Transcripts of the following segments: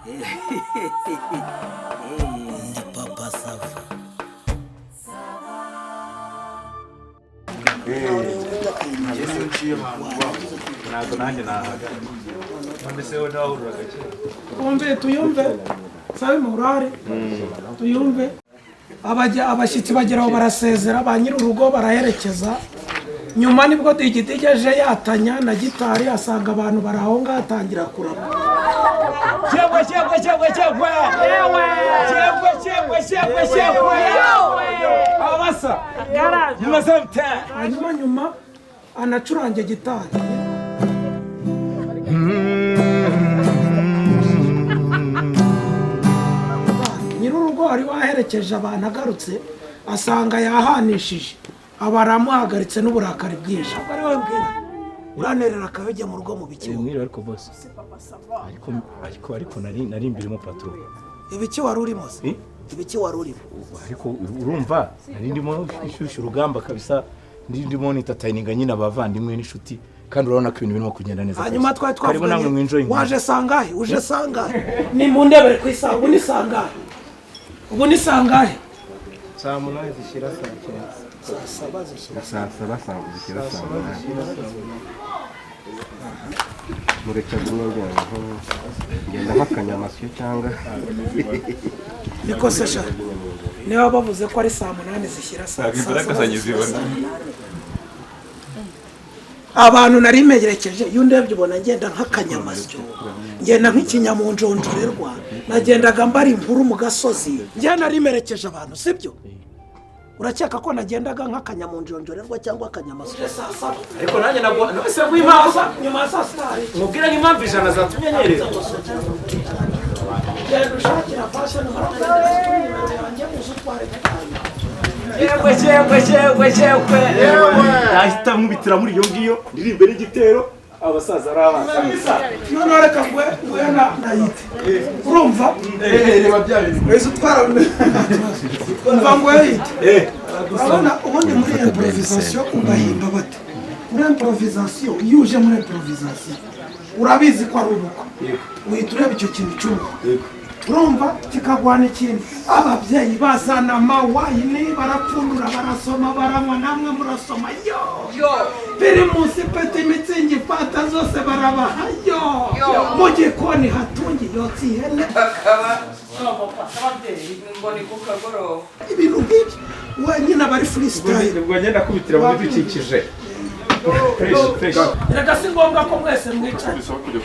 Ndi papa SAVA. ntabwo nanjye nahaga mbese we ntawahurira gake Umve tuyumve sabe murare tuyumve abashyitsi bageraho barasezera ba nyir'urugo baraherekeza nyuma nibwo digitegeje yatanya na gitari asanga abantu barahonga atangira kuraba Chegwe abasa nyuma anacurange gitari nyir'urugo wari waherekeje abantu agarutse asanga yahanishije abaramuhagaritse n'uburakari bwinshi bari babwira uranerera akabijya mu rugo mu biki mwira ariko boss ariko nari imbirimo patron ibiki wari urimo se ibiki wari urimo ariko urumva nari ndimo ishyushyu urugamba kabisa ndimo nitatayininga nyine abavandimwe n'inshuti kandi urabona ko ibintu birimo kugenda neza hanyuma twari twavuye waje sangahe uje sangahe ni mu ndebere ku isaha ubu ni sangahe saa munani zishyira saa mureke guhungiraho ngenda nk'akanyamasyo cyangwa niko se sha niba bavuze ko ari saa munani zishyira saa abantu nari megerekeje iyo ndebye ubona ngenda nk'akanyamasyo ngenda nk'ikinyamunjonjorerwa nagendaga mbari inkuru mu gasozi njye nari merekeje abantu sibyo urakeka ko nagendaga nk'akanyamunjonjorerwa cyangwa akanyamasyo ariko nanjye nabwo ese w'impamvu nyuma ya saa sita mubwira nk'impamvu ijana zatumye nyerera genda ushakira fashion yanjye uzutware Chegwe nahita nkubitira muri iyo ngiyo ndiri imbere y'igitero abasaza ari abana none reka ngwe nayite urumva reba bya bintu wese utwara umva ngwe yite urabona ubundi muri improvisation ugahimba bate muri improvisation iyo uje muri improvisation urabizi ko ari ubukwe uhita ureba icyo kintu cy'ubukwe urumva kikagwana ikintu ababyeyi bazana amawayini barapfundura barasoma baranywa namwe murasoma yo biri munsi peti imitsingi fata zose barabaha yo mu gikoni hatungi yotsi ihene ibintu nk'ibyo wenyine abari freestyle ubwo ngenda kubitira mu bidukikije reka si ngombwa ko mwese mwicaye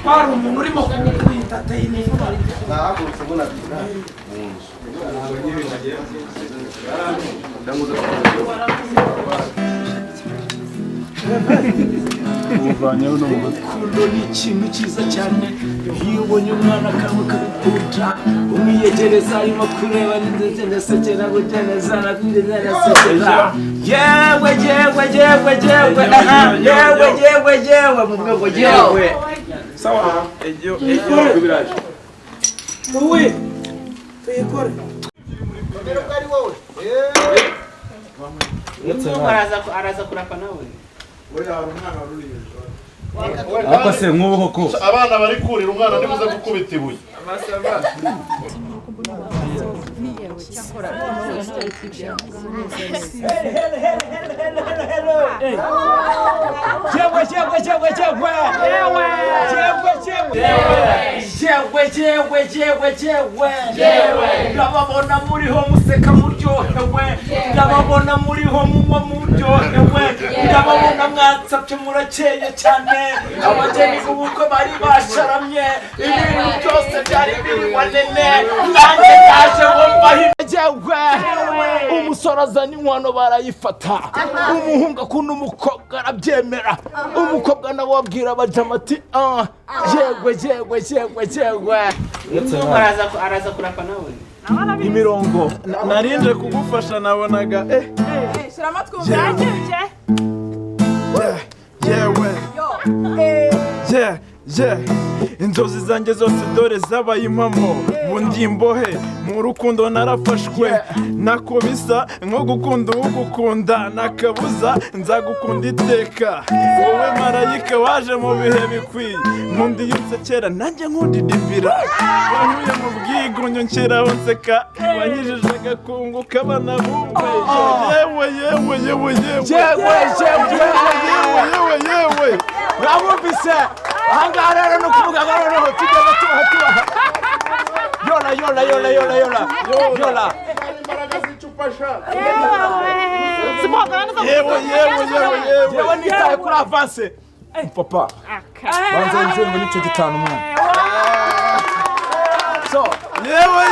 hari umuntu urimo kuwitateyininga urukundo ni ikintu cyiza cyane iyo ubonye umwana akawe kakukunda umwiyegereza arimo kureba ndetse ndasekera guteneza nakwiriza ndasekera yewe mu rwego yewe sawa ejo biraje wowe tuyikore araza kurapa nawe ako se nk'ubu koko abana bari kurira umwana nibuze gukubita ibuye ndababona muriho museka muryohewe ndababona muriho munywa muryohewe ndababona mwatsapye murakeye cyane abageni b'ubukwe bari basharamye ibintu byose byari biri wanene nanjye naje ngo mbahijewe umusore azana inkwano barayifata umuhungu akunda umukobwa arabyemera umukobwa nawe wabwira abajama ati jegwe araza kurapa nawe imirongo narinde kugufasha nabonaga shira amatwi umva inzozi zanjye zose dore zabaye impamo bundi imbohe mu rukundo narafashwe nako bisa nko gukunda ugukunda nakabuza nzagukunda iteka wowe marayika waje mu bihe bikwiye nkundi yunsekera nanjye nkundidibira wankuye mu bwigunyo nshyiraho nseka wanyijije agakungu k'abana bumve yewe urabumvise ahangaha rero ni ukuvuga ngo noneho tugenda tubaha yola yewe nitaye kuri avanse papa banza nzembe n'icyo gitanu umwana so yewe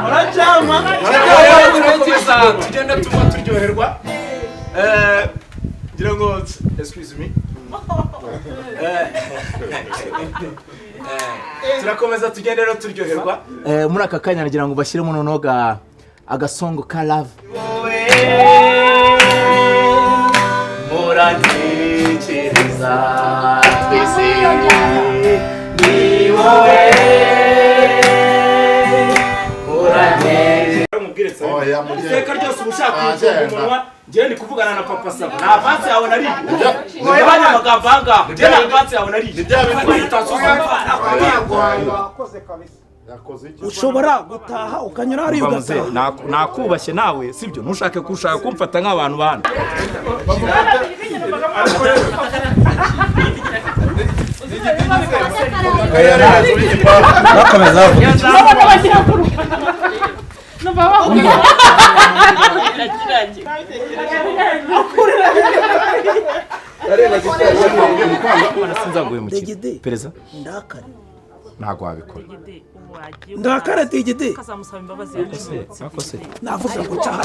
urajyama tugenda tuba turyoherwa ngira ngo excuse me turakomeza tugenda rero turyoherwa muri aka kanya nagira ngo bashyiremo noneho agasongo ka love murantekereza twese ni wowe iteka ryose uba ushaka kuyicunga umunwa njyewe ndi kuvugana na papa Sava nta avansi yawe nariye mwebanye amagambo ahangaha njyewe nta avansi yawe nariye ushobora gutaha ukanyura hariya ugataha nakubashye nawe sibyo ntushake kushaka kumfata nk'abantu bana sinzaguye mu kintu pereza ntago wabikora ndakare tigidi kazamusaba imbabazi nakose navuze ngo cyane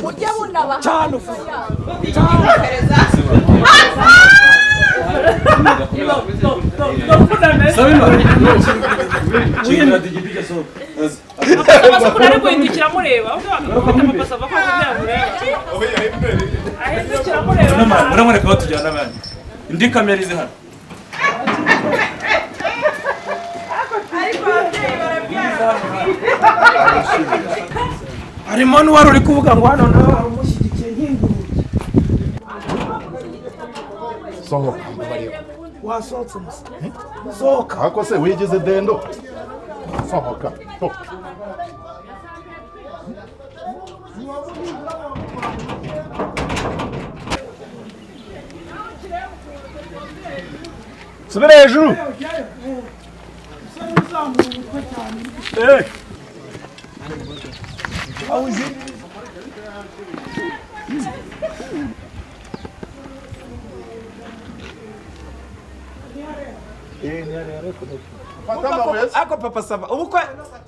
ari guhindukira mureba papa Sava ko ahindukira mureba muramureka batujyana abandi indi kamera izi hano harimo n'uwari uri kuvuga ngo hano nawe hari umushyigikiye nk'ingurube sohoka wasohotse musa sohoka ako se wigize dendo sohoka subira hejuru ako papa Sava ubukwe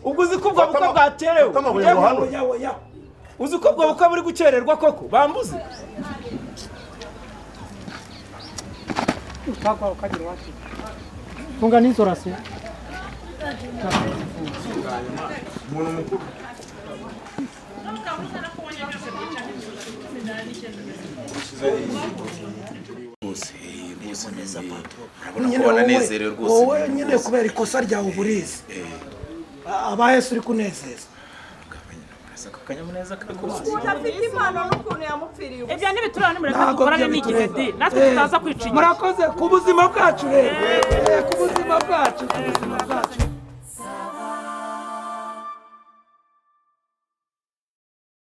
ubwo uzi ko ubwo bukwe bwaterewe uzi ko ubwo bukwe buri gukererwa koko bambuze funga n'izo rasi wowe nyine kubera ikosa ryawe uburizi abahese uri kunezeza udafite impano n'ukuntu yamupfiriye ubusa ibyo ntibiturane nimureka dukorane n'igihedi natwe tutaza kwica inyuma murakoze ku buzima bwacu rero ku buzima bwacu